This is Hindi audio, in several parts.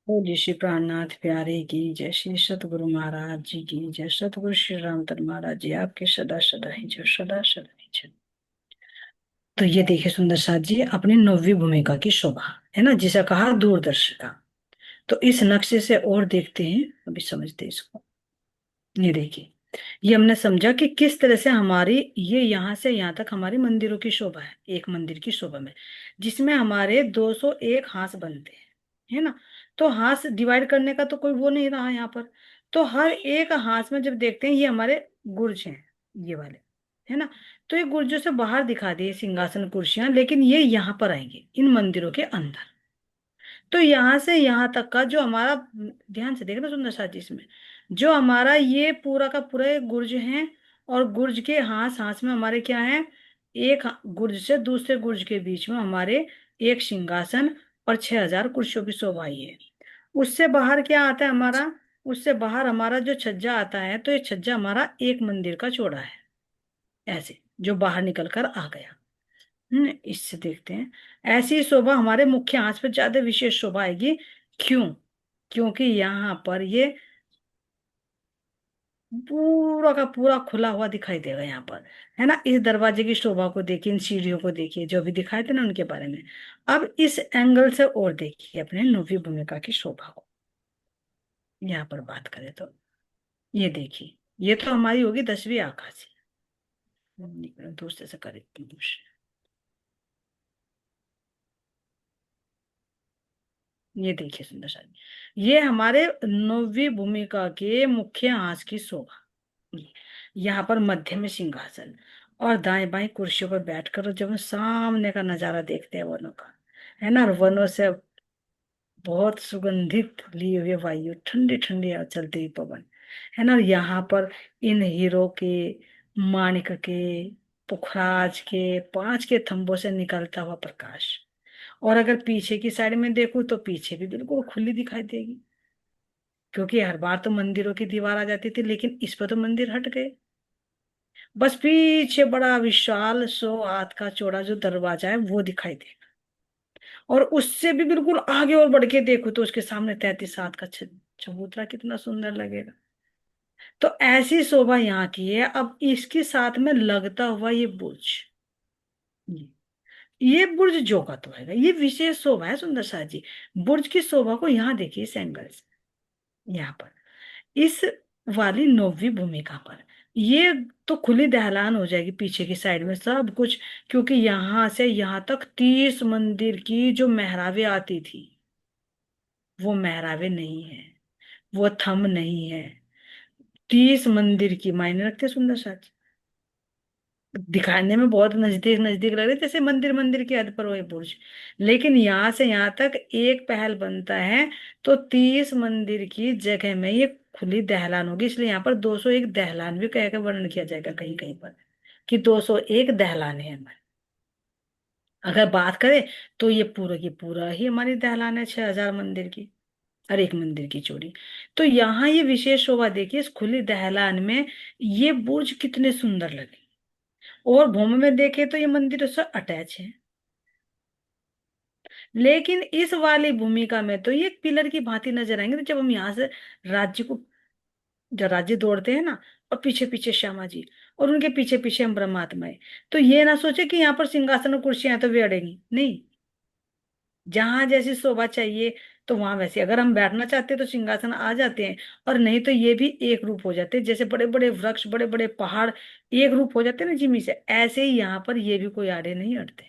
बोलिए श्री प्राणनाथ प्यारे की जय, श्री सतगुरु महाराज जी की जय, सतगुरु श्री रामचंद्र महाराज जी आपके सदा सदा ही जय, सदा सदा ही जय। तो ये देखिए सुंदर साथ जी, अपनी नौवीं भूमिका की शोभा है ना, जिसे कहा दूरदर्शिका। तो इस नक्शे से और देखते हैं, अभी समझते हैं इसको। ये देखिए, ये हमने समझा कि किस तरह से हमारी ये यहाँ से यहाँ तक हमारी मंदिरों की शोभा है, एक मंदिर की शोभा में, जिसमें हमारे 201 हांस बनते हैं, है ना। तो हांस डिवाइड करने का तो कोई वो नहीं रहा यहाँ पर। तो हर एक हांस में जब देखते हैं, ये हमारे गुर्ज हैं, ये वाले, है ना। तो ये गुर्जों से बाहर दिखा दिए सिंहासन कुर्सियां, लेकिन ये यहाँ पर आएंगे इन मंदिरों के अंदर। तो यहां से यहां तक का जो हमारा, ध्यान से देखना सुंदर साथ जी, इसमें जो हमारा ये पूरा का पूरा ये गुर्ज है, और गुर्ज के हांस हांस में हमारे क्या है, एक गुर्ज से दूसरे गुर्ज के बीच में हमारे एक सिंहासन और 6,000 कुर्सियों की शोभा ही है। उससे बाहर क्या आता है हमारा, उससे बाहर हमारा जो छज्जा आता है, तो ये छज्जा हमारा एक मंदिर का चौड़ा है, ऐसे जो बाहर निकल कर आ गया। इससे देखते हैं, ऐसी शोभा हमारे मुख्य आंच पर ज्यादा विशेष शोभा आएगी। क्यों? क्योंकि यहाँ पर ये पूरा का पूरा खुला हुआ दिखाई देगा यहाँ पर, है ना। इस दरवाजे की शोभा को देखिए, इन सीढ़ियों को देखिए, जो भी दिखाए थे ना उनके बारे में। अब इस एंगल से और देखिए अपने नौवीं भूमिका की शोभा को, यहाँ पर बात करें तो ये देखिए, ये तो हमारी होगी 10वीं आकाशी। दूसरे से करें, ये देखिए सुंदर सा, ये हमारे नौवीं भूमिका के मुख्य हास की शोभा। यहाँ पर मध्य में सिंहासन, और दाएं बाएं कुर्सियों पर बैठकर जब हम सामने का नजारा देखते हैं वनों का, है ना, और वनों से बहुत सुगंधित लिए हुए वायु, ठंडी ठंडी चलती हुई पवन, है ना। और यहाँ पर इन हीरो के, माणिक के, पुखराज के 5 के थंबों से निकलता हुआ प्रकाश। और अगर पीछे की साइड में देखूं तो पीछे भी बिल्कुल खुली दिखाई देगी, क्योंकि हर बार तो मंदिरों की दीवार आ जाती थी, लेकिन इस पर तो मंदिर हट गए। बस पीछे बड़ा विशाल 100 हाथ का चौड़ा जो दरवाजा है वो दिखाई दे, और उससे भी बिल्कुल आगे और बढ़ के देखो तो उसके सामने 33 हाथ का चबूतरा कितना सुंदर लगेगा। तो ऐसी शोभा यहाँ की है। अब इसके साथ में लगता हुआ ये बुर्ज, ये ये बुर्ज जो का तो है, ये विशेष शोभा है सुंदर सा जी। बुर्ज की शोभा को यहाँ देखिए इस एंगल से, यहाँ पर इस वाली नौवीं भूमिका पर, ये तो खुली दहलान हो जाएगी पीछे की साइड में सब कुछ, क्योंकि यहां से यहां तक 30 मंदिर की जो मेहराबें आती थी, वो मेहराबें नहीं है, वो थम नहीं है। 30 मंदिर की मायने रखते सुंदर साज, दिखाने में बहुत नजदीक नजदीक लग रहे, जैसे मंदिर मंदिर की हद पर वही बुर्ज, लेकिन यहाँ से यहाँ तक एक पहल बनता है, तो 30 मंदिर की जगह में ये खुली दहलान होगी। इसलिए यहाँ पर 201 दहलान भी कह के वर्णन किया जाएगा कहीं कहीं पर, कि 201 दहलान है हमारे। अगर बात करें तो ये पूरा की पूरा ही हमारी दहलान है, 6,000 मंदिर की, हर एक मंदिर की चौड़ी। तो यहाँ ये विशेष शोभा देखिए इस खुली दहलान में, ये बुर्ज कितने सुंदर लगे। और भूमि में देखे तो ये मंदिर उससे अटैच है, लेकिन इस वाली भूमिका में तो ये पिलर की भांति नजर आएंगे। तो जब हम यहाँ से राज्य को, जब राज्य दौड़ते हैं ना, और पीछे पीछे श्यामा जी, और उनके पीछे पीछे हम परमात्मा है, तो ये ना सोचे कि यहाँ पर सिंहासन और कुर्सियां हैं तो वे अड़ेंगी नहीं। जहां जैसी शोभा चाहिए तो वहां वैसे, अगर हम बैठना चाहते हैं तो सिंहासन आ जाते हैं, और नहीं तो ये भी एक रूप हो जाते हैं, जैसे बड़े बड़े वृक्ष, बड़े बड़े पहाड़ एक रूप हो जाते हैं ना जिमी से, ऐसे ही यहाँ पर ये भी कोई आड़े नहीं अड़ते।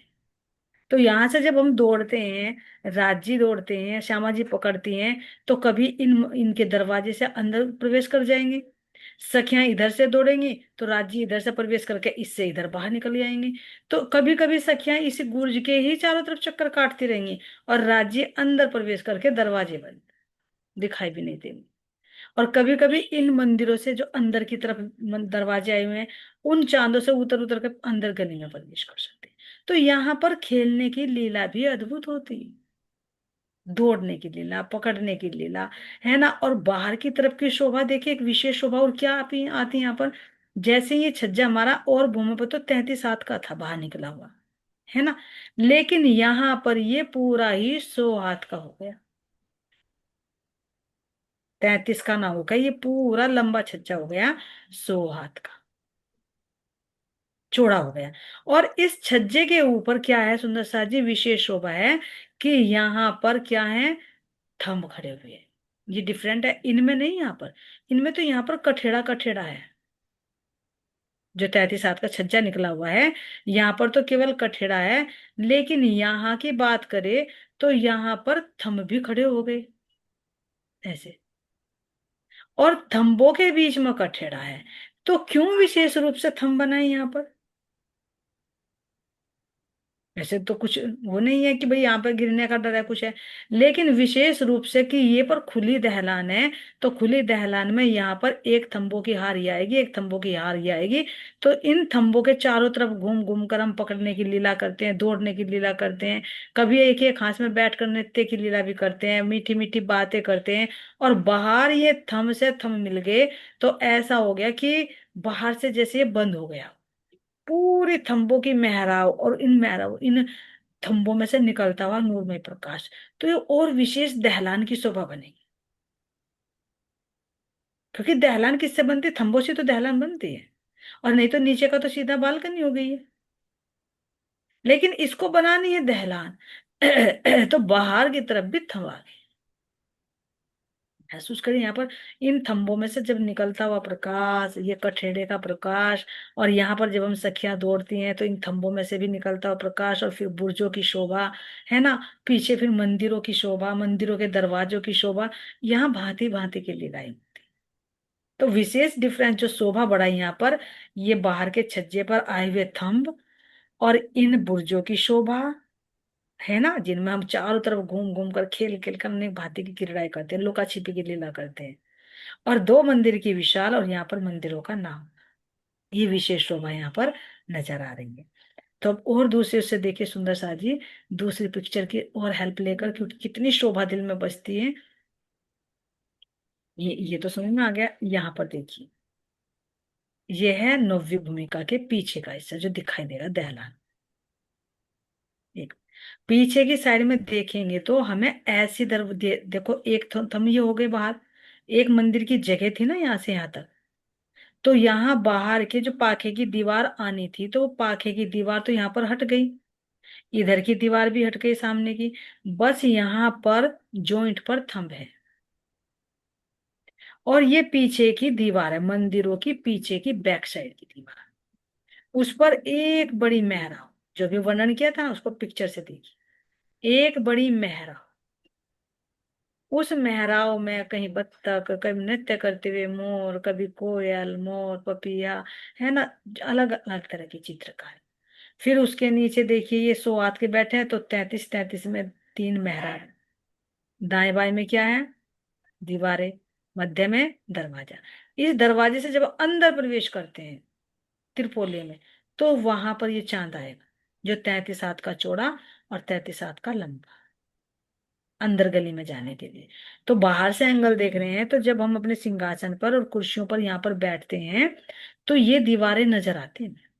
तो यहाँ से जब हम दौड़ते हैं, राजी दौड़ते हैं, श्यामा जी पकड़ती हैं, तो कभी इनके दरवाजे से अंदर प्रवेश कर जाएंगे, सखियां इधर से दौड़ेंगी तो राजी इधर से प्रवेश करके इससे इधर बाहर निकल जाएंगी। तो कभी कभी सखियां इस गुर्ज के ही चारों तरफ चक्कर काटती रहेंगी, और राज्य अंदर प्रवेश करके दरवाजे बंद, दिखाई भी नहीं देंगे। और कभी कभी इन मंदिरों से जो अंदर की तरफ दरवाजे आए हुए हैं, उन चांदों से उतर उतर कर अंदर गली में प्रवेश कर सकते हैं। तो यहाँ पर खेलने की लीला भी अद्भुत होती है, दौड़ने की लीला, पकड़ने की लीला, है ना। और बाहर की तरफ की शोभा देखिए, एक विशेष शोभा और क्या आती आती है यहाँ पर। जैसे ये छज्जा हमारा और भूमि पर तो 33 हाथ का था बाहर निकला हुआ, है ना, लेकिन यहाँ पर ये पूरा ही 100 हाथ का हो गया। 33 का ना होगा, ये पूरा लंबा छज्जा हो गया 100 हाथ का, चौड़ा हो गया। और इस छज्जे के ऊपर क्या है सुंदर सा जी, विशेष शोभा है कि यहाँ पर क्या है, थंब खड़े हुए हैं। ये डिफरेंट है, इनमें नहीं, यहाँ पर, इनमें तो यहाँ पर कठेड़ा कठेड़ा है, जो 33 हाथ का छज्जा निकला हुआ है, यहाँ पर तो केवल कठेड़ा है। लेकिन यहाँ की बात करें तो यहाँ पर थंब भी खड़े हो गए ऐसे, और थंबों के बीच में कठेड़ा है। तो क्यों विशेष रूप से थंब बनाए यहाँ पर? ऐसे तो कुछ वो नहीं है कि भाई यहाँ पर गिरने का डर है, कुछ है। लेकिन विशेष रूप से कि ये पर खुली दहलान है, तो खुली दहलान में यहाँ पर एक थंबों की हारी आएगी, एक थंबों की हारी आएगी। तो इन थंबों के चारों तरफ घूम घूम कर हम पकड़ने की लीला करते हैं, दौड़ने की लीला करते हैं, कभी एक एक घास में बैठ कर नृत्य की लीला भी करते हैं, मीठी मीठी बातें करते हैं। और बाहर ये थंब से थंब मिल गए, तो ऐसा हो गया कि बाहर से जैसे ये बंद हो गया, पूरे थंबों की मेहराब, और इन मेहराब, इन थंबों में से निकलता हुआ नूरमय प्रकाश। तो ये और विशेष दहलान की शोभा बनेगी। क्योंकि दहलान किससे बनती है? थंबों से तो दहलान बनती है। और नहीं तो नीचे का तो सीधा बालकनी हो गई है। लेकिन इसको बनानी है दहलान तो बाहर की तरफ भी थंब आ गई। महसूस करें यहाँ पर, इन थंबों में से जब निकलता हुआ प्रकाश, ये कठेड़े का प्रकाश, और यहाँ पर जब हम सखियां दौड़ती हैं तो इन थंबों में से भी निकलता हुआ प्रकाश, और फिर बुर्जों की शोभा, है ना, पीछे फिर मंदिरों की शोभा, मंदिरों के दरवाजों की शोभा, यहाँ भांति भांति की लीलाएं। तो विशेष डिफरेंस जो शोभा बढ़ाई यहाँ पर, ये बाहर के छज्जे पर आए हुए थंब, और इन बुर्जों की शोभा, है ना, जिनमें हम चारों तरफ घूम घूम कर खेल खेल कर अनेक भांति की क्रीड़ाएं करते हैं, लुका छिपी की लीला करते हैं। और दो मंदिर की विशाल, और यहाँ पर मंदिरों का नाम, ये विशेष शोभा यहाँ पर नजर आ रही है। तो अब और दूसरे उससे देखिए सुंदर सा जी, दूसरी पिक्चर की और हेल्प लेकर, क्योंकि कितनी शोभा दिल में बसती है। ये तो समझ में आ गया। यहाँ पर देखिए, ये है नव्य भूमिका के पीछे का हिस्सा जो दिखाई दे रहा दहलान। एक पीछे की साइड में देखेंगे तो हमें ऐसी देखो, एक थम ये हो गए बाहर, एक मंदिर की जगह थी ना यहाँ से यहाँ तक। तो यहाँ बाहर के जो पाखे की दीवार आनी थी, तो वो पाखे की दीवार तो यहाँ पर हट गई, इधर की दीवार भी हट गई सामने की। बस यहाँ पर जॉइंट पर थंब है, और ये पीछे की दीवार है, मंदिरों की पीछे की बैक साइड की दीवार, उस पर एक बड़ी मेहराब, जो भी वर्णन किया था उसको पिक्चर से देखिए, एक बड़ी मेहराब। उस मेहराब में कहीं बत्तख, कभी नृत्य करते हुए मोर, कभी कोयल, मोर, पपिया, है ना, अलग अलग तरह की चित्रकारी। फिर उसके नीचे देखिए, ये 100 हाथ के बैठे हैं, तो 33 33 में तीन मेहराब, दाएं बाएं में क्या है, दीवारें, मध्य में दरवाजा। इस दरवाजे से जब अंदर प्रवेश करते हैं त्रिपोली में, तो वहां पर ये चांद आएगा, जो 33 हाथ का चौड़ा और 33 हाथ का लंबा, अंदर गली में जाने के लिए। तो बाहर से एंगल देख रहे हैं, तो जब हम अपने सिंहासन पर और कुर्सियों पर यहाँ पर बैठते हैं, तो ये दीवारें नजर आती हैं।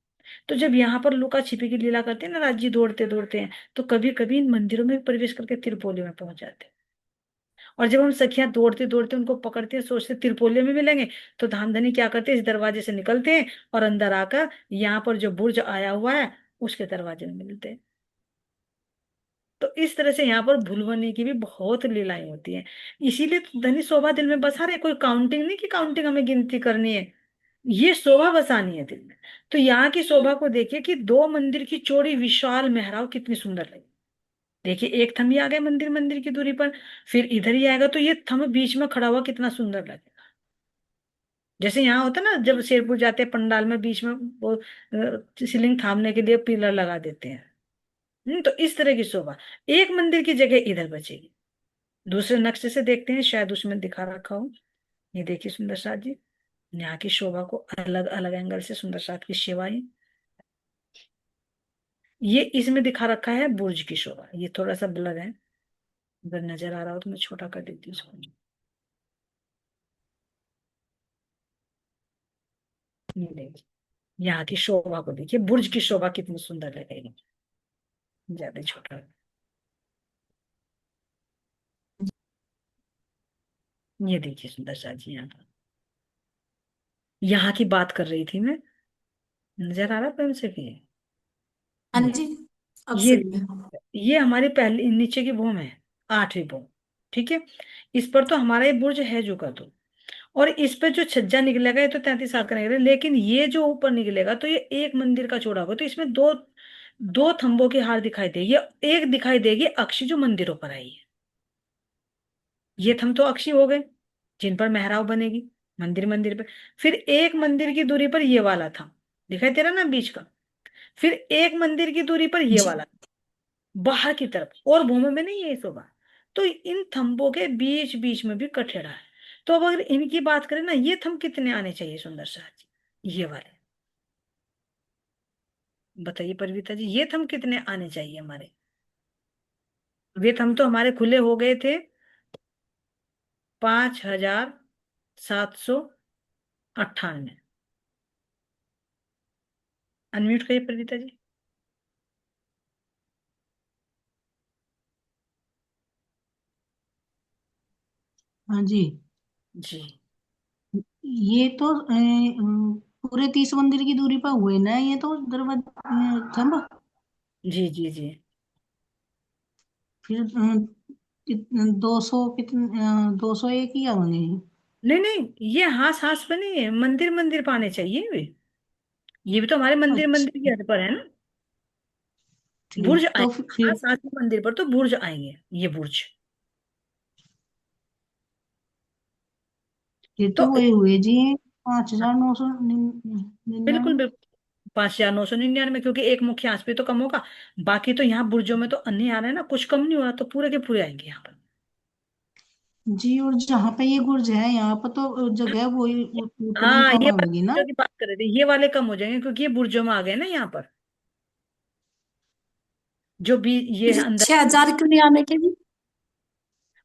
तो जब यहाँ पर लुका छिपी की लीला करते हैं ना, राज्य दौड़ते दौड़ते हैं, तो कभी कभी इन मंदिरों में प्रवेश करके त्रिपोली में पहुंच जाते हैं। और जब हम सखियां दौड़ते दौड़ते उनको पकड़ते हैं, सोचते त्रिपोलिया में मिलेंगे, तो धामधनी क्या करते हैं, इस दरवाजे से निकलते हैं और अंदर आकर यहाँ पर जो बुर्ज आया हुआ है उसके दरवाजे में मिलते हैं। तो इस तरह से यहाँ पर भूलवनी की भी बहुत लीलाएं होती हैं। इसीलिए तो धनी शोभा दिल में बसा रहे, कोई काउंटिंग नहीं कि काउंटिंग हमें गिनती करनी है, ये शोभा बसानी है दिल में। तो यहाँ की शोभा को देखिए कि दो मंदिर की चौड़ी विशाल मेहराब कितनी सुंदर लगी। देखिए, एक थंब ही आ गया मंदिर मंदिर की दूरी पर, फिर इधर ही आएगा, तो ये थंब बीच में खड़ा हुआ कितना सुंदर लगेगा। जैसे यहाँ होता है ना, जब शेरपुर जाते हैं पंडाल में, बीच में वो सीलिंग थामने के लिए पिलर लगा देते हैं। तो इस तरह की शोभा एक मंदिर की जगह इधर बचेगी। दूसरे नक्शे से देखते हैं, शायद उसमें दिखा रखा हो। ये देखिए सुंदर साथ जी, यहाँ की शोभा को अलग अलग एंगल से सुंदर साथ की सेवाएं, ये इसमें दिखा रखा है बुर्ज की शोभा, ये थोड़ा सा ब्लर है, अगर नजर आ रहा हो तो मैं छोटा कर देती हूँ इसको। ये देखिए, यहाँ की शोभा को देखिए, बुर्ज की शोभा कितनी सुंदर लगेगी, ज्यादा छोटा। ये देखिए सुंदर सा जी, यहाँ पर यहाँ की बात कर रही थी मैं, नजर आ रहा प्रेम से भी। हाँ ये जी, अब ये सही है। ये हमारी पहली नीचे की भूमि है, आठवीं भूमि। ठीक है, इस पर तो हमारा ये बुर्ज है जो का तो, और इस पे जो छज्जा निकलेगा ये तो 33 हाथ का निकलेगा, लेकिन ये जो ऊपर निकलेगा तो ये एक मंदिर का चौड़ा होगा, तो इसमें दो दो थंबों की हार दिखाई देगी, एक दिखाई देगी अक्षी जो मंदिरों पर आई है। ये थंब तो अक्षी हो गए जिन पर मेहराब बनेगी, मंदिर मंदिर पे। फिर एक मंदिर की दूरी पर ये वाला थंब दिखाई दे रहा ना बीच का, फिर एक मंदिर की दूरी पर ये जी। वाला बाहर की तरफ, और भूमि में नहीं है शोभा। तो इन थंबों के बीच बीच में भी कठेड़ा है। तो अब अगर इनकी बात करें ना, ये थंब कितने आने चाहिए सुंदर सा जी, ये वाले, बताइए परिवीता जी, ये थंब कितने आने चाहिए हमारे। वे थंब तो हमारे खुले हो गए थे 5798। अनम्यूट करिए परिवीता जी। हाँ जी। जी ये तो पूरे 30 मंदिर की दूरी पर हुए ना ये तो दरवाजा खम्बा। जी जी जी। फिर 200 कितने, 201 ही होंगे। नहीं नहीं, ये हास हास पे नहीं है, मंदिर मंदिर पाने चाहिए वे। ये भी तो हमारे मंदिर मंदिर की अच्छा हद पर है ना। बुर्ज ठीक, आए, तो हाँ फिर साथ में मंदिर पर तो बुर्ज आएंगे, ये बुर्ज। फिर तो तो वही हुए जी, पाँच हाँ, हजार नौ सौ बिल्कुल निन्यानवे। बिल्कुल, 5999, क्योंकि एक मुख्य आंच पे तो कम होगा। बाकी तो यहाँ बुर्जों में तो अन्य आ रहे हैं ना, कुछ कम नहीं हो रहा, तो पूरे के पूरे आएंगे यहाँ पर। जी, और जहाँ पे ये गुर्ज है यहाँ पर तो जगह वही उतनी हाँ, कम ये होगी वाले ना। जो की बात कर रहे थे, ये वाले कम हो जाएंगे क्योंकि ये बुर्जों में आ गए ना यहाँ पर, जो भी ये फिर अंदर। 6,000 क्यों नहीं आने के भी?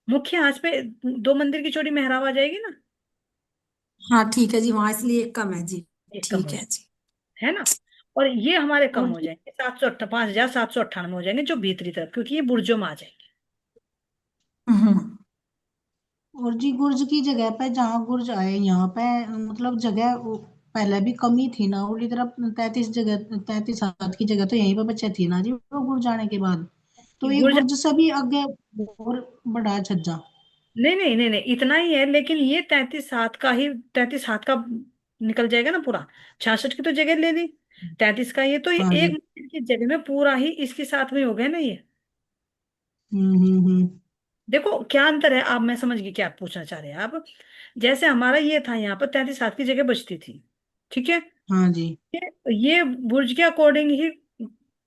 मुख्य आंच पे दो मंदिर की चौड़ी मेहराब आ जाएगी ना, हाँ ठीक है जी, वहां इसलिए एक कम है जी। एक कम हो ठीक है जाए, जी। है ना। और ये हमारे कम और हो जाएंगे 5798 हो जाएंगे जो भीतरी तरफ, क्योंकि ये बुर्जों में आ जाएंगे। हम्म। और जी गुर्ज की जगह पे जहाँ गुर्ज आए यहाँ पे मतलब जगह पहले भी कमी थी ना, उनकी तरफ 33 हाथ की जगह तो यहीं पे बचे थी ना जी वो गुर्ज आने के बाद। तो ये गुर्ज, गुर्ज से भी आगे और बड़ा छज्जा। नहीं नहीं नहीं नहीं, इतना ही है, लेकिन ये 33 हाथ का ही, 33 हाथ का निकल जाएगा ना पूरा। 66 की तो जगह ले ली, 33 का ये तो, ये हाँ एक जी। मंदिर की जगह में पूरा ही इसके साथ में हो गया ना ये। हम्म। देखो क्या अंतर है, आप, मैं समझ गई क्या आप पूछना चाह रहे हैं आप। जैसे हमारा ये था यहाँ पर 33 हाथ की जगह बचती थी, ठीक है। हाँ जी। ये बुर्ज के अकॉर्डिंग ही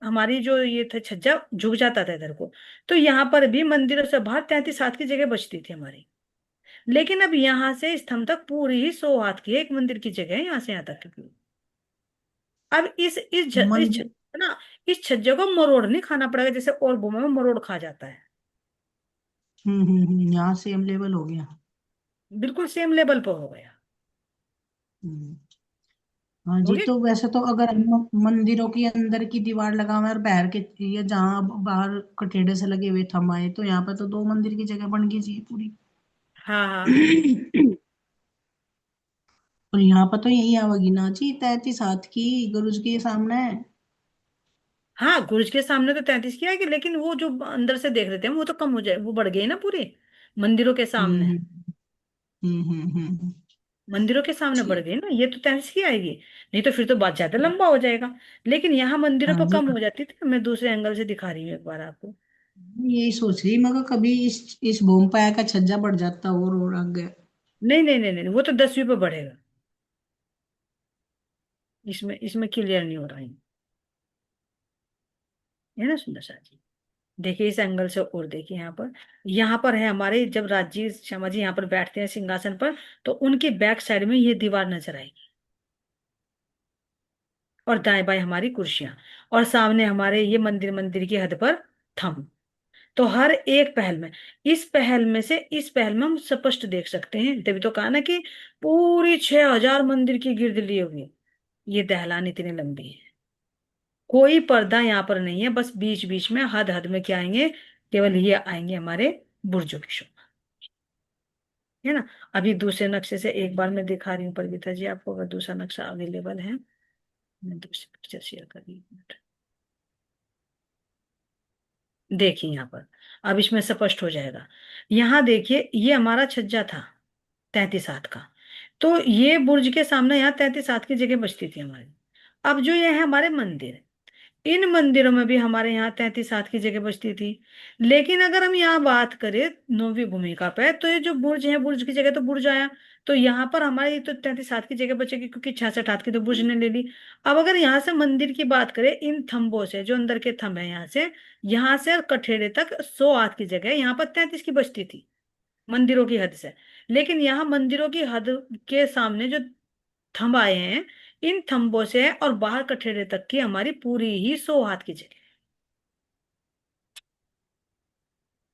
हमारी जो ये था छज्जा झुक जाता था इधर को। तो यहाँ पर भी मंदिरों से बाहर 33 हाथ की जगह बचती थी हमारी। लेकिन अब यहाँ से स्तंभ तक पूरी ही 100 हाथ की है, एक मंदिर की जगह है यहाँ से यहाँ तक की। अब इस मंदिर। छज्जा ना, इस छज्जे को मरोड़ नहीं खाना पड़ेगा जैसे और भूमि में मरोड़ खा जाता है। यहाँ सेम लेवल हो गया। बिल्कुल सेम लेवल पर हो गया। हम्म। हाँ हो जी, गया। तो वैसे तो अगर हम मंदिरों के अंदर की दीवार लगावे और बाहर के ये जहाँ बाहर कठेड़े से लगे हुए थंब आए तो यहाँ पे तो 2 मंदिर की जगह बन गई जी पूरी। हाँ हाँ और यहाँ पर तो यही आवेगी ना जी 33 हाथ की गुरुज के सामने। हाँ, गुरुज के सामने तो 33 की आएगी, लेकिन वो जो अंदर से देख रहे थे वो तो कम हो जाए, वो बढ़ गई ना पूरी मंदिरों के सामने। हम्म हम्म। मंदिरों के सामने बढ़ ठीक। गई ना, ये तो 33 की आएगी। नहीं तो फिर तो बात ज्यादा लंबा हो जाएगा। लेकिन यहाँ मंदिरों हाँ पर जी, कम हो जाती थी, मैं दूसरे एंगल से दिखा रही हूँ एक बार आपको। यही सोच रही मगर कभी इस भूमि पाया का छज्जा बढ़ जाता और आगे। नहीं नहीं नहीं नहीं, वो तो 10वीं पे बढ़ेगा, इसमें इसमें क्लियर नहीं हो रहा है ना सुंदर सा जी। देखिए इस एंगल से, और देखिए यहाँ पर है हमारे, जब राजीव शर्मा जी यहाँ पर बैठते हैं सिंहासन पर, तो उनकी बैक साइड में ये दीवार नजर आएगी, और दाएं बाएं हमारी कुर्सियां, और सामने हमारे ये मंदिर मंदिर की हद पर थंब। तो हर एक पहल में, इस पहल में से इस पहल में हम स्पष्ट देख सकते हैं, तभी तो कहा ना कि पूरी 6000 मंदिर की गिर्द ली होगी। ये दहलान इतनी लंबी है, कोई पर्दा यहाँ पर नहीं है, बस बीच बीच में हद हद में क्या आएंगे, केवल ये आएंगे हमारे बुर्जों की शोभा। है ना। अभी दूसरे नक्शे से एक बार मैं दिखा रही हूँ परिणीता जी आपको, अगर दूसरा नक्शा अवेलेबल है, मैं दूसरी पिक्चर शेयर कर रही हूँ। देखिए यहाँ पर, अब इसमें स्पष्ट हो जाएगा। यहाँ देखिए ये हमारा छज्जा था 33 हाथ का, तो ये बुर्ज के सामने यहाँ 33 हाथ की जगह बचती थी हमारी। अब जो ये है हमारे मंदिर, इन मंदिरों में भी हमारे यहाँ 33 हाथ की जगह बचती थी। लेकिन अगर हम यहाँ बात करें नौवीं भूमिका पे, तो ये जो बुर्ज है, बुर्ज की जगह तो बुर्ज आया, तो यहाँ पर हमारी तो 33 हाथ की जगह बचेगी, क्योंकि 66 हाथ की तो बुर्ज ने ले ली। अब अगर यहाँ से मंदिर की बात करें, इन थंबों से, जो अंदर के थंब है यहाँ से कठेड़े तक 100 हाथ की जगह यहाँ पर 33 की बचती थी, मंदिरों की हद से। लेकिन यहाँ मंदिरों की हद के सामने जो थंब आए हैं, इन थंबों से और बाहर कठेड़े तक की हमारी पूरी ही 100 हाथ की जगह।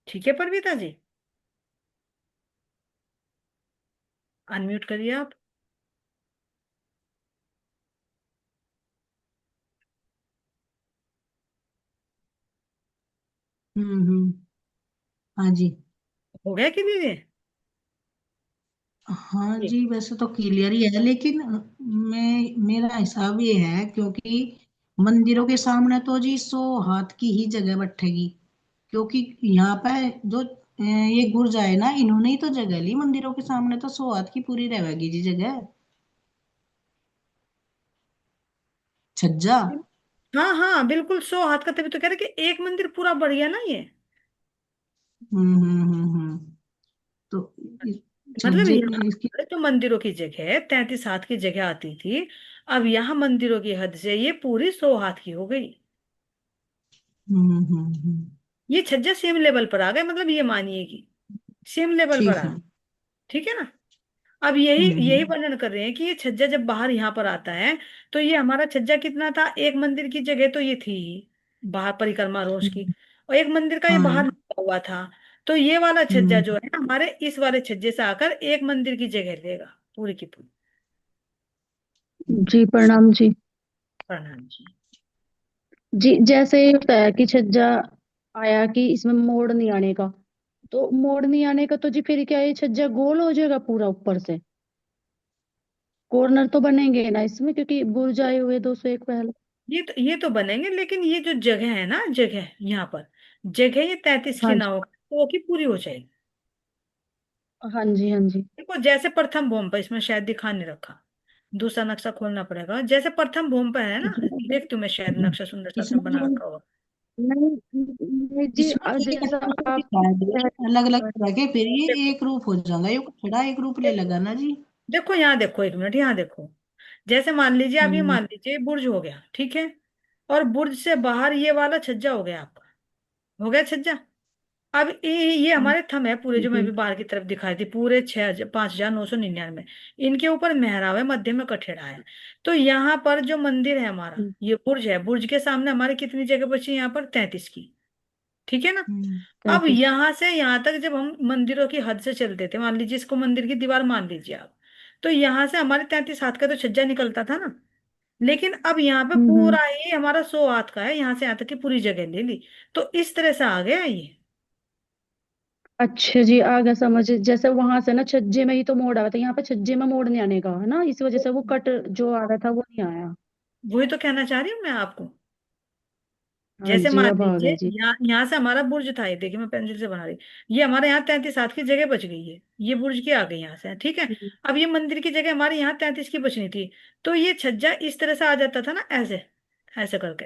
ठीक है परवीता जी, अनम्यूट करिए आप। हम्म। हाँ जी। हो गया कि नहीं ये? हाँ ये- जी, वैसे तो क्लियर ही है, लेकिन मेरा हिसाब ये है, क्योंकि मंदिरों के सामने तो जी 100 हाथ की ही जगह बैठेगी। क्योंकि यहाँ पे जो ये गुर्ज आए ना, इन्होंने ही तो जगह ली मंदिरों के सामने, तो 100 हाथ की पूरी रहेगी जी जगह। छज्जा। हाँ हाँ बिल्कुल 100 हाथ का, तभी तो कह रहे कि एक मंदिर पूरा बढ़ गया ना ये। तो मतलब छज्जे यहाँ में इसकी। पर जो मंदिरों की जगह 33 हाथ की जगह आती थी, अब यहाँ मंदिरों की हद से ये पूरी 100 हाथ की हो गई। हम्म। ये छज्जा सेम लेवल पर आ गए, मतलब ये मानिए कि सेम लेवल पर ठीक आ है। गए। ठीक है ना। अब यही यही हम्म। वर्णन कर रहे हैं कि ये छज्जा जब बाहर यहाँ पर आता है, तो ये हमारा छज्जा कितना था, एक मंदिर की जगह तो ये थी ही, बाहर परिक्रमा रोज की, हम्म। और एक मंदिर का ये बाहर हाँ। निकला हुआ था। तो ये वाला छज्जा हम्म। जो है हमारे इस वाले छज्जे से आकर एक मंदिर की जगह लेगा, पूरी की पूरी। जी प्रणाम जी। प्रणाम जी। जी जैसे ये होता है कि छज्जा आया कि इसमें मोड़ नहीं आने का, तो मोड़ नहीं आने का तो जी फिर क्या ये छज्जा गोल हो जाएगा पूरा ऊपर से? कॉर्नर तो बनेंगे ना इसमें, क्योंकि बुर्ज आए हुए 201 पहले। ये तो बनेंगे, लेकिन ये जो जगह है ना, जगह यहाँ पर, जगह ये 33 की हाँ ना जी। हो तो वो की पूरी हो जाएगी। हाँ जी। हाँ जी। देखो जैसे प्रथम भूमि पर, इसमें शायद दिखा नहीं रखा, दूसरा नक्शा खोलना पड़ेगा। जैसे प्रथम भूमि पर है ना, देखती हूँ मैं, शायद नक्शा सुंदर सा आपने इसमें बना तो रखा होगा। नहीं नहीं जी, इसमें तो ये जैसा कटोरा आप दिखा है अलग अलग तरह के, फिर ये एक रूप हो जाएगा, ये खड़ा एक रूप ले देखो लगा ना जी। देखो यहाँ देखो, एक मिनट यहाँ देखो। जैसे मान लीजिए, आप ये हम्म। मान लीजिए बुर्ज हो गया, ठीक है, और बुर्ज से बाहर ये वाला छज्जा हो गया आपका, हो गया छज्जा। अब ये हमारे थंब है पूरे, जो मैं जी। भी बाहर की तरफ दिखाई थी, पूरे 5,999, इनके ऊपर मेहराब है, मध्य में कठेड़ा है। तो यहाँ पर जो मंदिर है हमारा, ये बुर्ज है, बुर्ज के सामने हमारी कितनी जगह बची यहाँ पर, 33 की। ठीक है ना। हम्म। अब 33। यहां से यहां तक जब हम मंदिरों की हद से चलते थे, मान लीजिए इसको मंदिर की दीवार मान लीजिए आप, तो यहां से हमारे 33 हाथ का तो छज्जा निकलता था ना। लेकिन अब यहाँ पे हम्म। पूरा ही हमारा 100 हाथ का है, यहाँ से यहाँ तक की पूरी जगह ले ली, तो इस तरह से आ गया ये। अच्छा जी आ गया समझ। जैसे वहां से ना छज्जे में ही तो मोड़ आ रहा था, यहाँ पे छज्जे में मोड़ नहीं आने का है ना, इस वजह से वो कट जो आ रहा था वो नहीं आया। वही तो कहना चाह रही हूँ मैं आपको। हाँ जैसे जी मान अब आ लीजिए गया जी। यहाँ से हमारा बुर्ज था, ये देखिए मैं पेंसिल से बना रही, ये हमारे यहाँ 33 हाथ की जगह बच गई है, ये बुर्ज की आ गई यहाँ से, ठीक है। हम्म। अब ये मंदिर की जगह हमारे यहाँ 33 की बचनी थी, तो ये छज्जा इस तरह से आ जाता था ना, ऐसे ऐसे करके।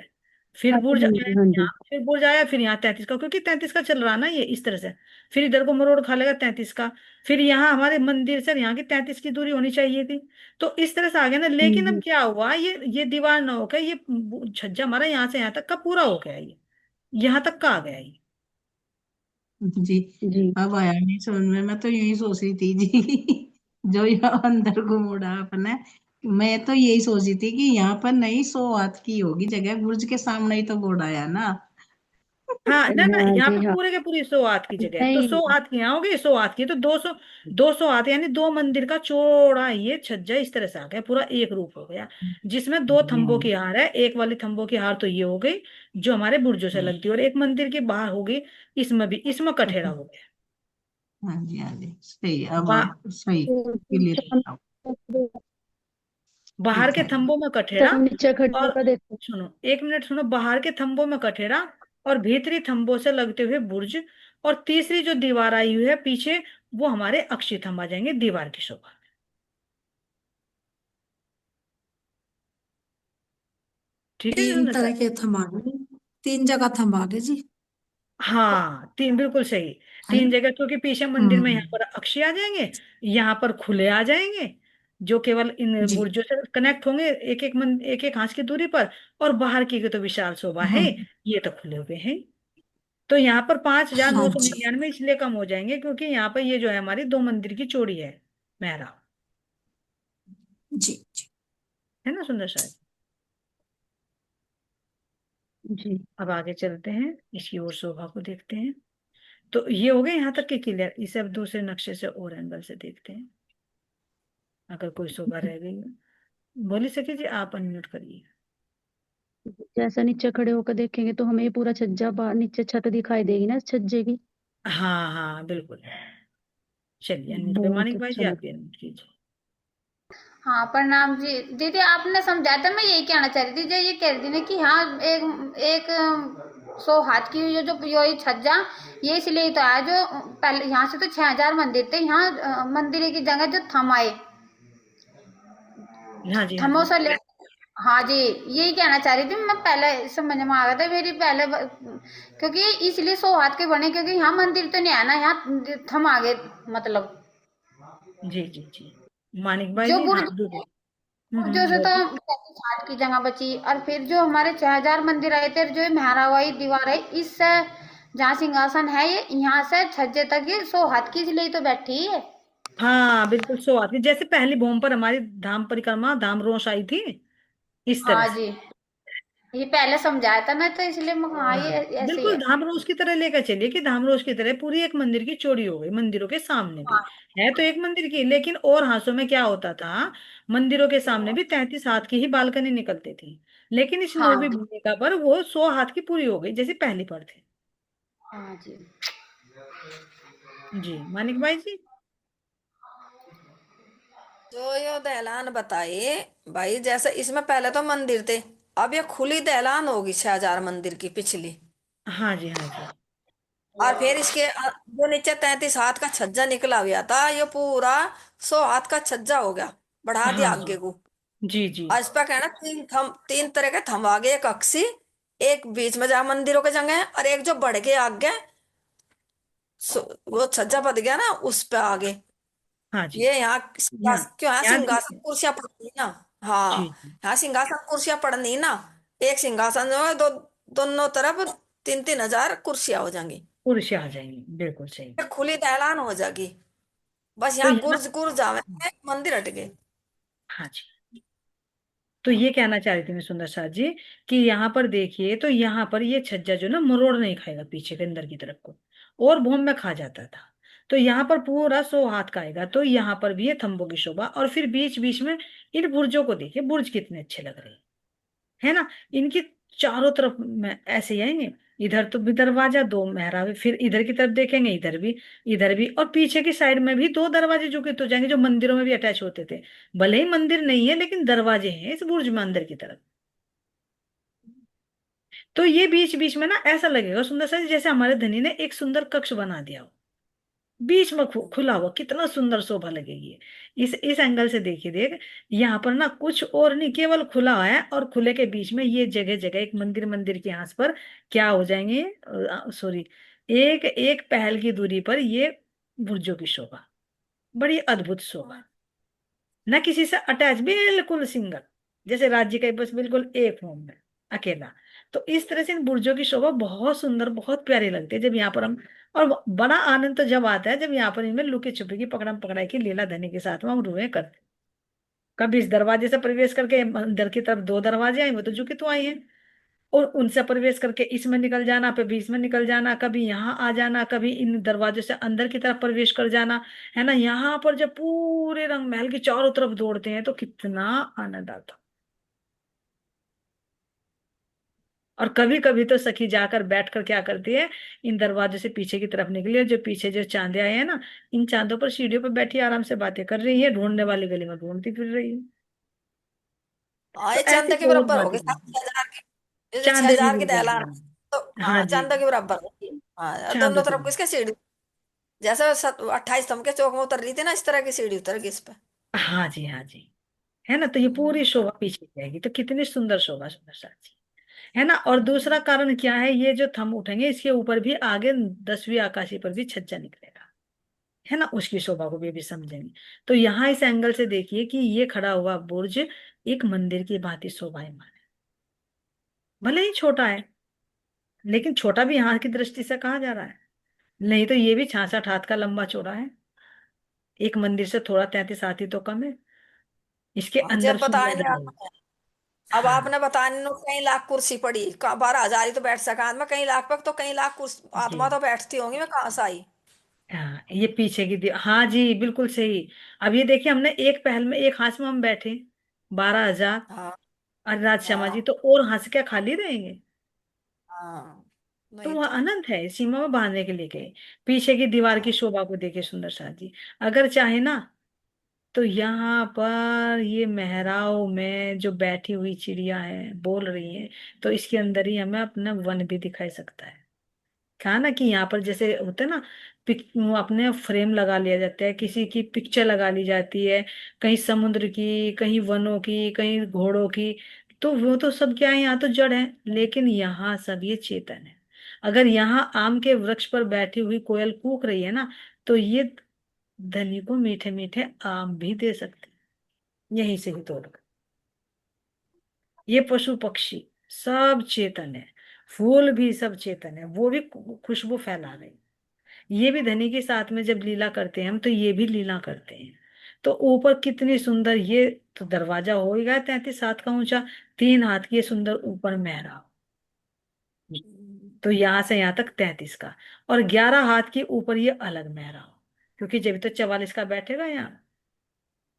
फिर हाँ जी। बुर्ज हाँ आया जी। हाँ जी। यहाँ, फिर बुर्ज आया, फिर यहाँ 33 का, क्योंकि 33 का चल रहा ना ये इस तरह से। फिर इधर को मरोड़ खा लेगा 33 का। फिर यहाँ हमारे मंदिर से यहाँ की 33 की दूरी होनी चाहिए थी। तो इस तरह से आ गया ना। लेकिन अब हम्म। क्या हुआ, ये दीवार ना होकर ये छज्जा हमारा यहाँ से यहाँ तक का पूरा हो गया, ये यहाँ तक का आ गया ये। जी। जी। अब आया नहीं समझ में, मैं तो यही सोच रही थी जी। जो यहाँ अंदर को मोड़ा आपने, मैं तो यही सोच रही थी कि यहाँ पर नहीं 100 हाथ की होगी जगह, बुर्ज के सामने ही तो बोर्ड आया ना। हाँ ना ना, हाँ यहाँ जी। पे हाँ। पूरे के पूरी 100 हाथ की जगह, तो नहीं। 100 हाथ की यहाँ होगी, 100 हाथ की तो 200, 200 हाथ यानी दो मंदिर का चौड़ा ये छज्जा इस तरह से आ गया, पूरा एक रूप हो गया, जिसमें दो थंबों की हार है। एक वाली थंबों की हार तो ये हो गई जो हमारे बुर्जों से लगती है, और एक मंदिर की बाहर होगी, इसमें भी, इसमें कठेड़ा हो गया। हाँ जी, हाँ जी, सही है, अब बा, आप सही तो क्लियर चांद बताओ। बाहर ठीक के है। थंबों में कठेरा, जब नीचे खड़े और होकर देखो। सुनो एक मिनट सुनो, बाहर के थंबों में कठेरा और भीतरी थंबों से लगते हुए बुर्ज, और तीसरी जो दीवार आई हुई है पीछे, वो हमारे अक्षी थंब आ जाएंगे दीवार की शोभा। ठीक है तीन सुंदर तरह सर। के थमाने, तीन जगह थमाने जी। हाँ तीन, बिल्कुल सही। है तीन ना? जगह, क्योंकि पीछे मंदिर में यहाँ हम्म। पर अक्षय आ जाएंगे, यहाँ पर खुले आ जाएंगे, जो केवल इन जी। बुर्जों से कनेक्ट होंगे, एक एक हाथ की दूरी पर। और बाहर की तो विशाल शोभा है, हम्म। ये तो खुले हुए हैं। तो यहाँ पर पांच हजार हाँ नौ सौ जी। निन्यानवे इसलिए कम हो जाएंगे क्योंकि यहाँ पर ये जो है हमारी दो मंदिर की चौड़ी है मेहराब। जी। जी। है ना सुंदर शायद। जी। अब आगे चलते हैं, इसकी और शोभा को देखते हैं। तो ये हो गए यहाँ तक के क्लियर, इसे अब दूसरे नक्शे से और एंगल से देखते हैं, अगर कोई शोभा रह गई हो। बोली सके जी, आप अनम्यूट करिए। जैसा नीचे खड़े होकर देखेंगे तो हमें ये पूरा छज्जा नीचे छत दिखाई देगी ना इस छज्जे की। हाँ हाँ बिल्कुल। चलिए अनम्यूट पे, बहुत मानिक भाई जी अच्छा आप लग। भी अनम्यूट कीजिए। हाँ प्रणाम जी दीदी, आपने समझाया था, मैं यही कहना चाह रही थी, जो ये कह रही थी ना कि हाँ एक एक सौ हाथ की ये जो ये छज्जा, ये इसलिए तो आया जो पहले यहाँ से तो 6,000 मंदिर थे, यहाँ मंदिर की जगह जो थम आए, हाँ जी हाँ थमो जी। से ले। हाँ जी, यही कहना चाह रही थी मैं, पहले समझ में आ गया था मेरी पहले क्योंकि इसलिए 100 हाथ के बने, क्योंकि यहाँ मंदिर तो नहीं आया ना, यहाँ थम आ गए मतलब। जी जी जी। मानिक भाई जो जी हाँ बुर्ज बिल्कुल। बुर्जों से तो बोलिए। 35 हाथ की जगह बची, और फिर जो हमारे 6,000 मंदिर आए थे, जो मेहराबाई दीवार है, इससे जहाँ सिंहासन है, ये यहाँ से छज्जे तक ये 100 हाथ की इसलिए तो बैठी है। हाँ बिल्कुल, सो आती जैसे पहली भूमि पर हमारी धाम परिक्रमा धाम रोष आई थी, इस तरह हाँ से। जी, ये पहले समझाया था ना, तो इसलिए मैं हाँ हाँ ये ऐसे ही बिल्कुल, है। धाम रोज की तरह लेकर चलिए कि धाम रोज की तरह पूरी एक मंदिर की चौड़ी हो गई, मंदिरों के सामने भी हाँ है तो एक मंदिर की, लेकिन और हाथों में क्या होता था, मंदिरों के सामने भी 33 हाथ की ही बालकनी निकलती थी, लेकिन इस हाँ नौवीं जी। भूमिका पर वो 100 हाथ की पूरी हो गई जैसे पहली पर थे। हाँ जी। जी मानिक भाई जी। जो ये दहलान बताइए भाई, जैसे इसमें पहले तो मंदिर थे, अब ये खुली दहलान होगी 6,000 मंदिर की पिछली। हाँ जी हाँ जी। और फिर इसके जो नीचे 33 हाथ का छज्जा निकला हुआ था, ये पूरा 100 हाथ का छज्जा हो गया, बढ़ा हाँ दिया जी आगे को। जी जी। और इस पर कहना तीन तरह के थंब आगे, एक अक्सी, एक बीच में जहाँ मंदिरों के जगह है, और एक जो बढ़ के आगे वो छज्जा बद गया ना उस पे आगे। हाँ जी। ये यहाँ यहाँ क्यों, यहाँ यहाँ सिंहासन देखिए। कुर्सियां पड़नी ना। जी हाँ, जी। यहाँ सिंहासन कुर्सियां पड़नी ना। एक सिंहासन जो है, दोनों तरफ 3-3 हजार कुर्सियां हो जाएंगी। पुरुष आ जाएंगे, बिल्कुल सही। फिर खुली दहलान हो जाएगी। बस तो यहाँ यहाँ, गुर्ज गुर्ज आवे, मंदिर हट गए। हाँ जी, तो ये कहना चाह रही थी मैं सुंदर साथ जी, कि यहाँ पर देखिए, तो यहाँ पर ये छज्जा जो ना मरोड़ नहीं खाएगा पीछे के अंदर की तरफ को, और भूम में खा जाता था। तो यहाँ पर पूरा 100 हाथ का आएगा, तो यहाँ पर भी ये थंबों की शोभा, और फिर बीच बीच में इन बुर्जों को देखिए, बुर्ज कितने अच्छे लग रहे हैं, है ना। इनकी चारों तरफ में ऐसे ही आएंगे, इधर तो भी दरवाजा, दो मेहराबे, फिर इधर की तरफ देखेंगे, इधर भी, और पीछे की साइड में भी दो दरवाजे जो कि तो जाएंगे, जो मंदिरों में भी अटैच होते थे। भले ही मंदिर नहीं है लेकिन दरवाजे हैं इस बुर्ज में अंदर की तरफ। तो ये बीच बीच में ना ऐसा लगेगा सुंदर सा, जैसे हमारे धनी ने एक सुंदर कक्ष बना दिया हो, बीच में खुला हुआ, कितना सुंदर शोभा लगेगी। इस एंगल से देखिए, देख यहाँ पर ना कुछ और नहीं, केवल खुला है, और खुले के बीच में ये जगह जगह एक मंदिर, मंदिर के आस पर क्या हो जाएंगे, सॉरी, एक एक पहल की दूरी पर ये बुर्जों की शोभा, बड़ी अद्भुत शोभा, न किसी से अटैच, बिल्कुल सिंगल, जैसे राज्य का बस बिल्कुल एक होम में अकेला। तो इस तरह से इन बुर्जों की शोभा बहुत सुंदर, बहुत प्यारी लगती है जब यहाँ पर हम, और बड़ा आनंद तो जब आता है जब यहाँ पर इनमें लुकी छुपी की पकड़म पकड़ाई की लीला धनी के साथ में हम रुए करते। कभी इस दरवाजे से प्रवेश करके अंदर की तरफ दो दरवाजे आए, वो तो झुकी तो आई हैं, और उनसे प्रवेश करके इसमें निकल जाना, फिर बीच में निकल जाना, कभी यहाँ आ जाना, कभी इन दरवाजों से अंदर की तरफ प्रवेश कर जाना, है ना। यहाँ पर जब पूरे रंग महल के चारों तरफ दौड़ते हैं तो कितना आनंद आता। और कभी कभी तो सखी जाकर बैठकर क्या करती है, इन दरवाजों से पीछे की तरफ निकली है, जो पीछे जो चांदे आए हैं ना, इन चांदों पर सीढ़ियों पर बैठी आराम से बातें कर रही है, ढूंढने वाली गली में ढूंढती फिर रही है। हाँ, तो ये ऐसी चंद के बहुत बराबर होगी बातें साहब, हैं। 6,000 की। ये जो छह चांदे भी हजार की मिल जाएगी दहलान है, हमें। तो हाँ हाँ जी, चंद के बराबर होगी। हाँ, चांदों दोनों की तरफ भी। किसके सीढ़ी, जैसे 28 स्तंभ के चौक में उतर रही थी ना, इस तरह की सीढ़ी उतर गई इस पे। हाँ जी, हाँ जी। है ना, तो ये पूरी हम्म, शोभा पीछे जाएगी, तो कितनी सुंदर शोभा सुंदर साजी। है ना, और दूसरा कारण क्या है, ये जो थंब उठेंगे इसके ऊपर भी आगे 10वीं आकाशी पर भी छज्जा निकलेगा। है ना, उसकी शोभा को भी समझेंगे। तो यहाँ इस एंगल से देखिए कि ये खड़ा हुआ बुर्ज एक मंदिर की भांति शोभायमान है। भले ही छोटा है, लेकिन छोटा भी यहाँ की दृष्टि से कहा जा रहा है। नहीं तो ये भी 66 हाथ का लंबा चौड़ा है, एक मंदिर से थोड़ा 33 हाथ ही तो कम है। इसके हाँ, अंदर जब सुंदर बताने डाल। आपने, अब हाँ आपने बताने नो कई लाख कुर्सी पड़ी, 12,000 ही तो बैठ सका मैं, कई लाख पे तो कई लाख कुर्सी जी। आत्मा तो बैठती होंगी, मैं कहाँ से आई। हाँ, ये पीछे की हाँ जी, बिल्कुल सही। अब ये देखिए, हमने एक पहल में एक हाथ में हम बैठे 12,000, हाँ और राज शर्मा जी हाँ तो और हंस क्या खाली रहेंगे। हाँ, तो नहीं वह तो। अनंत है, सीमा में बांधने के लिए गए। पीछे की दीवार की शोभा को देखिए सुंदर शाह जी। अगर चाहे ना, तो यहाँ पर ये मेहराव में जो बैठी हुई चिड़िया है बोल रही है, तो इसके अंदर ही हमें अपना वन भी दिखाई सकता है। कहा ना कि यहाँ पर जैसे होते हैं ना, वो अपने फ्रेम लगा लिया जाता है, किसी की पिक्चर लगा ली जाती है, कहीं समुद्र की, कहीं वनों की, कहीं घोड़ों की। तो वो तो सब क्या है, यहाँ तो जड़ है, लेकिन यहाँ सब ये चेतन है। अगर यहाँ आम के वृक्ष पर बैठी हुई कोयल कूक रही है ना, तो ये धनी को मीठे मीठे आम भी दे सकते हैं, यहीं से ही तोड़ कर। ये पशु पक्षी सब चेतन है, फूल भी सब चेतन है, वो भी खुशबू फैला रहे हैं। ये भी धनी के साथ में जब लीला करते हैं हम, तो ये भी लीला करते हैं। तो ऊपर कितनी सुंदर ये, तो दरवाजा हो ही गया 33 हाथ का ऊंचा, 3 हाथ की ये सुंदर ऊपर मेहराब। तो यहाँ से यहाँ तक 33 का, और 11 हाथ के ऊपर ये अलग मेहराब, क्योंकि जब तो 44 का बैठेगा यहाँ।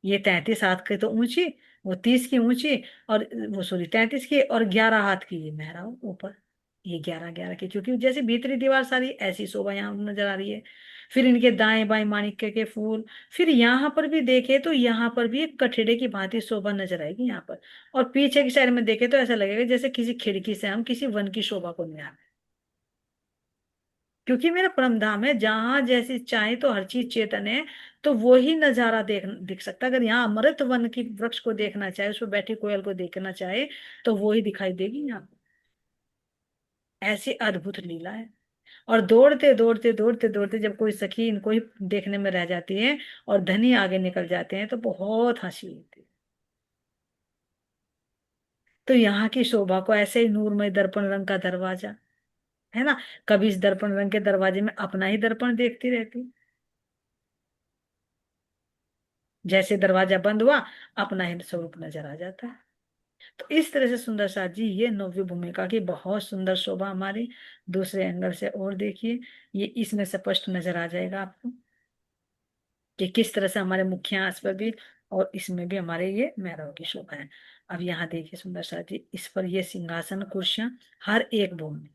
ये 33 हाथ की तो ऊंची, वो 30 की ऊंची, और वो सॉरी 33 की, और 11 हाथ की ये मेहराब ऊपर। ये 11 11 की, क्योंकि जैसे भीतरी दीवार सारी ऐसी शोभा यहाँ नजर आ रही है। फिर इनके दाएं बाएं माणिक्य के फूल। फिर यहाँ पर भी देखे तो यहाँ पर भी एक कठेड़े की भांति शोभा नजर आएगी यहाँ पर। और पीछे की साइड में देखे तो ऐसा लगेगा जैसे किसी खिड़की से हम किसी वन की शोभा को निहार रहे हैं। क्योंकि मेरा परम धाम है, जहां जैसी चाहे तो हर चीज चेतन है। तो वो ही नजारा दिख सकता है। अगर यहाँ अमृत वन की वृक्ष को देखना चाहे, उस पर बैठी कोयल को देखना चाहे, तो वो ही दिखाई देगी यहाँ पे। ऐसी अद्भुत लीला है। और दौड़ते दौड़ते दौड़ते दौड़ते जब कोई सखी इनको ही देखने में रह जाती है, और धनी आगे निकल जाते हैं, तो बहुत हंसी होती है। तो यहाँ की शोभा को ऐसे ही नूरमय दर्पण रंग का दरवाजा, है ना, कभी इस दर्पण रंग के दरवाजे में अपना ही दर्पण देखती रहती, जैसे दरवाजा बंद हुआ अपना ही स्वरूप नजर आ जाता है। तो इस तरह से सुंदर साथ जी, ये नव्य भूमिका की बहुत सुंदर शोभा हमारी। दूसरे एंगल से और देखिए, ये इसमें स्पष्ट नजर आ जाएगा आपको कि किस तरह से हमारे मुख्य आस पर भी, और इसमें भी हमारे ये मैरव की शोभा है। अब यहाँ देखिए सुंदर साथ जी, इस पर ये सिंहासन कुर्सियां, हर एक भूमि,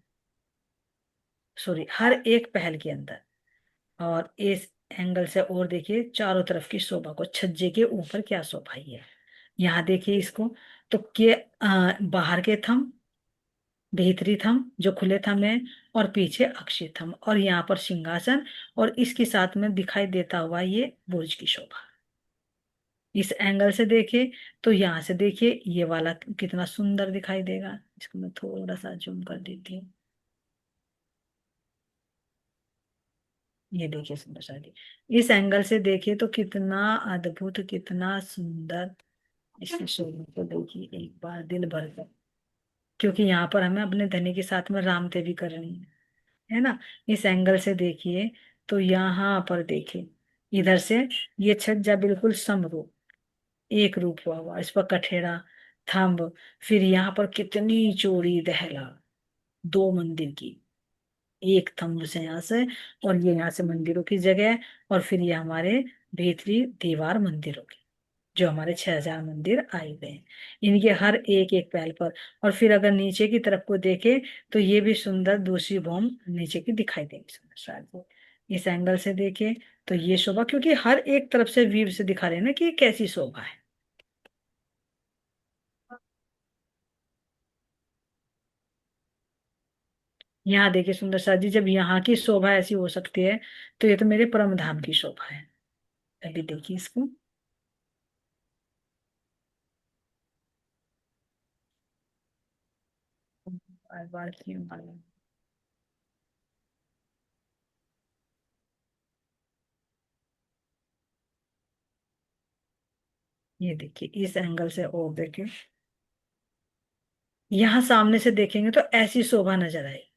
सॉरी हर एक पहल के अंदर। और इस एंगल से और देखिए चारों तरफ की शोभा को, छज्जे के ऊपर क्या शोभा है। यहाँ देखिए इसको, तो बाहर के थंब, भीतरी थंब जो खुले थंब है, और पीछे अक्षय थंब, और यहाँ पर सिंहासन, और इसके साथ में दिखाई देता हुआ ये बुर्ज की शोभा। इस एंगल से देखिए, तो यहाँ से देखिए ये वाला कितना सुंदर दिखाई देगा। इसको मैं थोड़ा सा जूम कर देती हूँ। ये देखिए सुंदर साड़ी, इस एंगल से देखिए तो कितना अद्भुत, कितना सुंदर। इसकी शोभा को देखिए एक बार दिल भर कर, क्योंकि यहाँ पर हमें अपने धनी के साथ में राम देवी करनी है ना। इस एंगल से देखिए, तो यहाँ पर देखिए, इधर से ये छज्जा बिल्कुल समरूप, एक रूप हुआ हुआ, इस पर कठेड़ा, थंब, फिर यहाँ पर कितनी चौड़ी दहला, 2 मंदिर की, एक थंब से यहाँ से, और ये यहाँ से मंदिरों की जगह, और फिर ये हमारे भीतरी दीवार मंदिरों की। जो हमारे 6,000 मंदिर आए हुए हैं, इनके हर एक एक पहल पर। और फिर अगर नीचे की तरफ को देखे तो ये भी सुंदर दूसरी भौम नीचे की दिखाई देगी सुंदर शायद वो। इस एंगल से देखे तो ये शोभा, क्योंकि हर एक तरफ से व्यू से दिखा रहे हैं ना कि ये कैसी शोभा है। यहाँ देखिए सुंदर सा जी, जब यहाँ की शोभा ऐसी हो सकती है तो ये तो मेरे परम धाम की शोभा है। अभी देखिए इसको। बार बार क्यों मालूम। ये देखिए इस एंगल से और देखिए, यहाँ सामने से देखेंगे तो ऐसी शोभा नजर आएगी।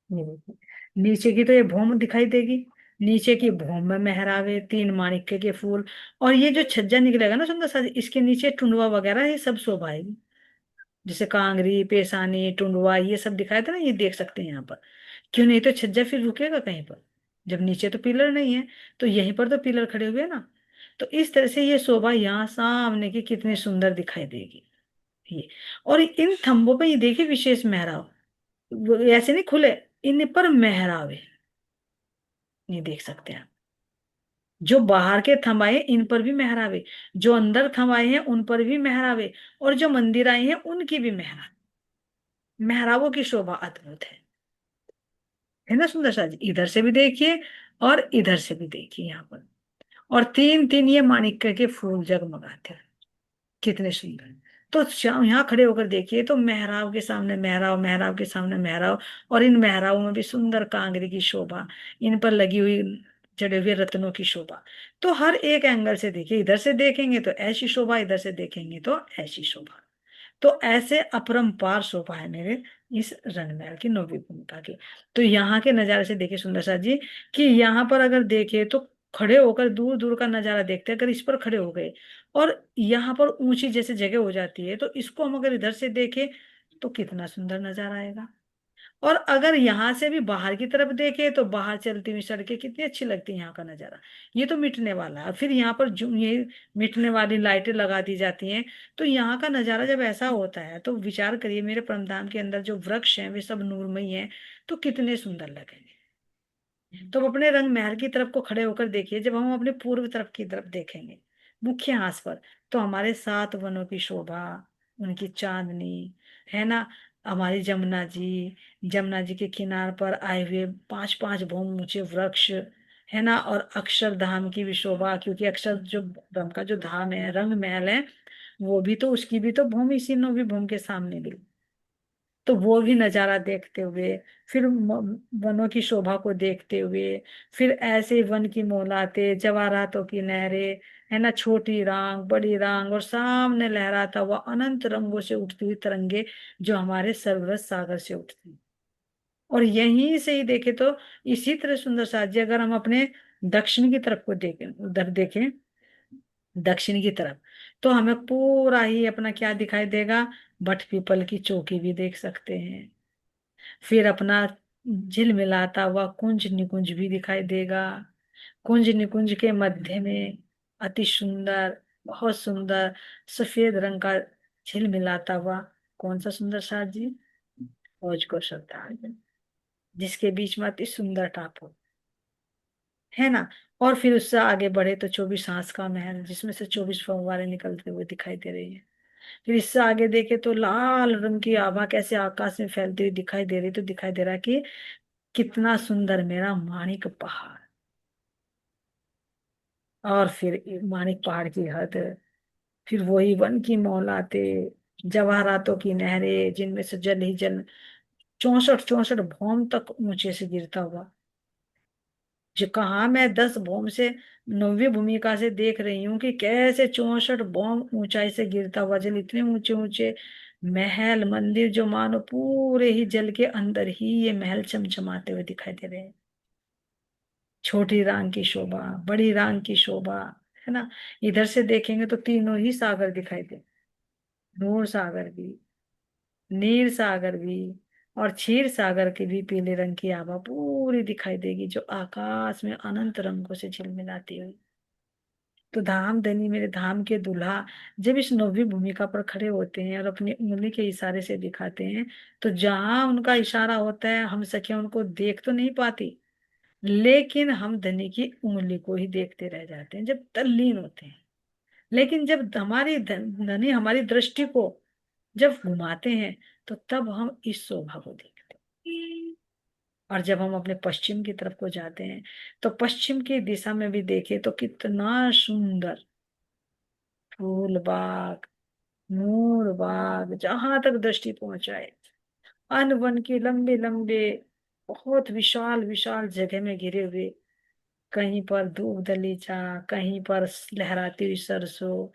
ये देखिए नीचे की तो ये भौम दिखाई देगी, नीचे की भौम में मेहरावे, 3 माणिक्य के फूल। और ये जो छज्जा निकलेगा ना सुंदर सा, इसके नीचे टुंडवा वगैरह ये सब शोभा आएगी। जैसे कांगरी, पेशानी, टुंडवा ये सब दिखाए थे ना, ये देख सकते हैं यहाँ पर। क्यों नहीं, तो छज्जा फिर रुकेगा कहीं पर, जब नीचे तो पिलर नहीं है। तो यहीं पर तो पिलर खड़े हुए हैं ना। तो इस तरह से ये शोभा यहाँ सामने की कितनी सुंदर दिखाई देगी ये। और इन थंबों पे ये देखिए विशेष मेहराब, वो ऐसे नहीं खुले, इन पर मेहराब है, ये देख सकते हैं। जो बाहर के थंबाए इन पर भी मेहराबे, जो अंदर थंबाए हैं उन पर भी मेहराबे, और जो मंदिर आए हैं उनकी भी मेहराब। मेहराबों की शोभा अद्भुत है ना सुंदर सा जी। इधर से भी देखिए और इधर से भी देखिए यहाँ पर। और 3 3 ये माणिक्य के फूल जगमगाते हैं, कितने सुंदर। तो यहाँ खड़े होकर देखिए तो मेहराब के सामने मेहराब, मेहराब के सामने मेहराब, और इन मेहराबों में भी सुंदर कांगरी की शोभा, इन पर लगी हुई जड़े हुए रत्नों की शोभा। तो हर एक एंगल से देखिए, इधर से देखेंगे तो ऐसी शोभा, इधर से देखेंगे तो ऐसी शोभा। तो ऐसे अपरंपार शोभा है मेरे इस रणमहल की नौवीं भूमिका की। तो यहाँ के नजारे से देखिए सुंदर सा जी, कि यहाँ पर अगर देखे तो खड़े होकर दूर दूर का नजारा देखते हैं। अगर इस पर खड़े हो गए और यहाँ पर ऊंची जैसे जगह हो जाती है, तो इसको हम अगर इधर से देखें तो कितना सुंदर नजारा आएगा। और अगर यहाँ से भी बाहर की तरफ देखे तो बाहर चलती हुई सड़कें कितनी अच्छी लगती है, यहाँ का नजारा। ये तो मिटने वाला है, और फिर यहाँ पर जो ये मिटने वाली लाइटें लगा दी जाती हैं। तो यहाँ का नजारा जब ऐसा होता है तो विचार करिए, मेरे परमधाम के अंदर जो वृक्ष हैं वे सब नूरमयी हैं, तो कितने सुंदर लगेंगे। तो अब अपने रंग महल की तरफ को खड़े होकर देखिए, जब हम अपने पूर्व तरफ की तरफ देखेंगे मुख्य हास पर, तो हमारे 7 वनों की शोभा, उनकी चांदनी, है ना। हमारी जमुना जी, जमुना जी के किनार पर आए हुए 5 5 भौम ऊंचे वृक्ष, है ना। और अक्षरधाम की भी शोभा, क्योंकि अक्षर जो ब्रह्म का जो धाम है, रंग महल है, वो भी तो उसकी भी तो भूमि इसी नौवीं भूमि के सामने भी। तो वो भी नजारा देखते हुए, फिर वनों की शोभा को देखते हुए, फिर ऐसे वन की मोहलाते, जवाहरातों की नहरें, है ना, छोटी रांग, बड़ी रांग, और सामने लहराता हुआ अनंत रंगों से उठती हुई तरंगे, जो हमारे सरबरस सागर से उठती। और यहीं से ही देखे तो इसी तरह सुंदर साजी, अगर हम अपने दक्षिण की तरफ को देखें, उधर देखें दक्षिण की तरफ, तो हमें पूरा ही अपना क्या दिखाई देगा, बट पीपल की चौकी भी देख सकते हैं। फिर अपना झिलमिलाता हुआ कुंज निकुंज भी दिखाई देगा। कुंज निकुंज के मध्य में अति सुंदर, बहुत सुंदर सफेद रंग का झिलमिलाता हुआ कौन सा सुंदर सा जी, फौज को श्रद्धांजलि, जिसके बीच में अति सुंदर टापू, है ना। और फिर उससे आगे बढ़े तो 24 हांस का महल, जिसमें से 24 फव्वारे निकलते हुए दिखाई दे रही है। फिर इससे आगे देखे तो लाल रंग की आभा कैसे आकाश में फैलती हुई दिखाई दे रही, तो दिखाई दे रहा है कि कितना सुंदर मेरा माणिक पहाड़। और फिर माणिक पहाड़ की हद, फिर वही वन की मौलाते, जवाहरातों की नहरें, जिनमें से जल ही जल 64 64 भौम तक ऊंचे से गिरता हुआ। जो कहा मैं 10 भौम से नौवीं भूमिका से देख रही हूँ कि कैसे 64 भौम ऊंचाई से गिरता हुआ जल, इतने ऊंचे ऊंचे महल मंदिर, जो मानो पूरे ही जल के अंदर ही ये महल चमचमाते हुए दिखाई दे रहे हैं। छोटी रांग की शोभा, बड़ी रांग की शोभा, है ना। इधर से देखेंगे तो तीनों ही सागर दिखाई दे, नूर सागर भी, नीर सागर भी, और क्षीर सागर की भी पीले रंग की आभा पूरी दिखाई देगी, जो आकाश में अनंत रंगों से झिलमिलाती हुई। तो धाम धनी मेरे धाम के दूल्हा जब इस नौवीं भूमिका पर खड़े होते हैं और अपनी उंगली के इशारे से दिखाते हैं, तो जहां उनका इशारा होता है हम सखियां उनको देख तो नहीं पाती, लेकिन हम धनी की उंगली को ही देखते रह जाते हैं जब तल्लीन होते हैं। लेकिन जब हमारी धनी हमारी दृष्टि को जब घुमाते हैं, तो तब हम इस शोभा को देखते हैं। और जब हम अपने पश्चिम की तरफ को जाते हैं, तो पश्चिम की दिशा में भी देखें तो कितना सुंदर फूल बाग, मोर बाग, जहां तक दृष्टि पहुंचाए, अन वन के लंबे लंबे बहुत विशाल विशाल जगह में घिरे हुए, कहीं पर दूब दलीचा, कहीं पर लहराती हुई सरसों,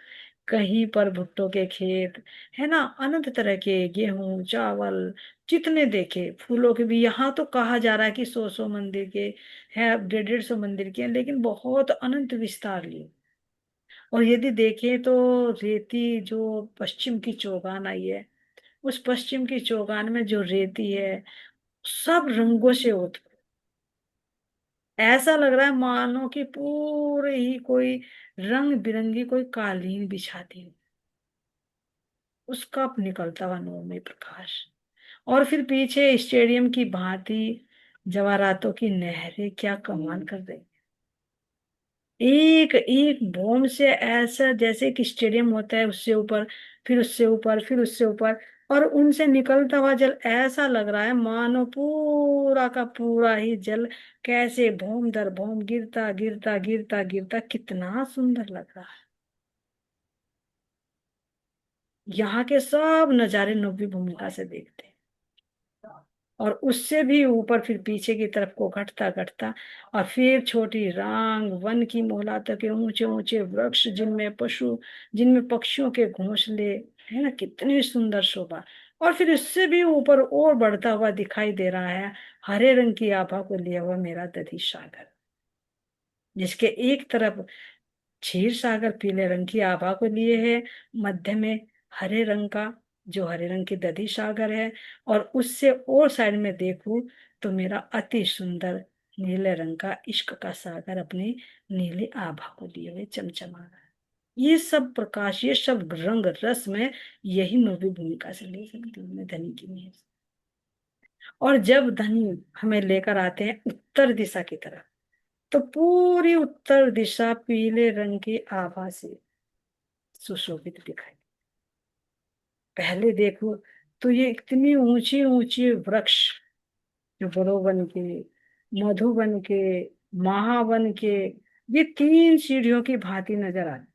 कहीं पर भुट्टो के खेत, है ना, अनंत तरह के गेहूं चावल, जितने देखे फूलों के भी। यहाँ तो कहा जा रहा है कि 100 मंदिर के है, 150 मंदिर के हैं, लेकिन बहुत अनंत विस्तार लिए। और यदि देखें तो रेती जो पश्चिम की चौगान आई है, उस पश्चिम की चौगान में जो रेती है सब रंगों से होती, ऐसा लग रहा है मानो कि पूरे ही कोई रंग बिरंगी कोई कालीन बिछाती हो, उसका निकलता हुआ नूरमय प्रकाश। और फिर पीछे स्टेडियम की भांति जवारातों की नहरें क्या कमाल कर रही, एक एक बूंद से ऐसा जैसे कि स्टेडियम होता है, उससे ऊपर, फिर उससे ऊपर, फिर उससे ऊपर, और उनसे निकलता हुआ जल ऐसा लग रहा है मानो पूरा का पूरा ही जल कैसे भूम दर भूम गिरता गिरता गिरता गिरता, कितना सुंदर लग रहा है। यहाँ के सब नजारे नव्य भूमिका से देखते हैं। और उससे भी ऊपर फिर पीछे की तरफ को घटता घटता, और फिर छोटी रांग वन की मोहलातों के ऊंचे ऊंचे वृक्ष, जिनमें पशु, जिनमें पक्षियों के घोंसले, है ना, कितनी सुंदर शोभा। और फिर इससे भी ऊपर और बढ़ता हुआ दिखाई दे रहा है हरे रंग की आभा को लिया हुआ मेरा दधी सागर, जिसके एक तरफ क्षीर सागर पीले रंग की आभा को लिए है, मध्य में हरे रंग का, जो हरे रंग की दधी सागर है, और उससे और साइड में देखूं तो मेरा अति सुंदर नीले रंग का इश्क का सागर अपनी नीली आभा को लिए हुए चमचमा रहा है। ये सब प्रकाश, ये सब रंग रस में यही नौवीं भूमिका से ले सकती हूँ मैं धनी की मेहर से। और जब धनी हमें लेकर आते हैं उत्तर दिशा की तरफ, तो पूरी उत्तर दिशा पीले रंग की आभा से सुशोभित दिखाई। पहले देखो तो ये इतनी ऊंची ऊंची वृक्ष, जो बड़ोवन के, मधुवन के, महावन के, ये 3 सीढ़ियों की भांति नजर आती।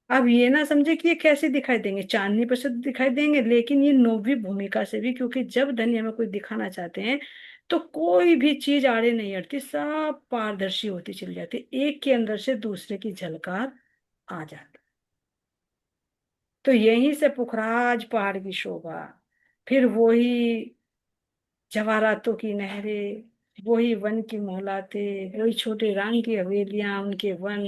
अब ये ना समझे कि ये कैसे दिखाई देंगे, चांदनी पर से तो दिखाई देंगे, लेकिन ये नौवीं भूमिका से भी, क्योंकि जब धनी हमें कोई दिखाना चाहते हैं तो कोई भी चीज आड़े नहीं हटती, सब पारदर्शी होती चली जाती, एक के अंदर से दूसरे की झलकार आ जाती। तो यहीं से पुखराज पहाड़ की शोभा, फिर वही जवारातों की नहरें, वही वन की मोहलाते, वही छोटे रंग की हवेलियां, उनके वन,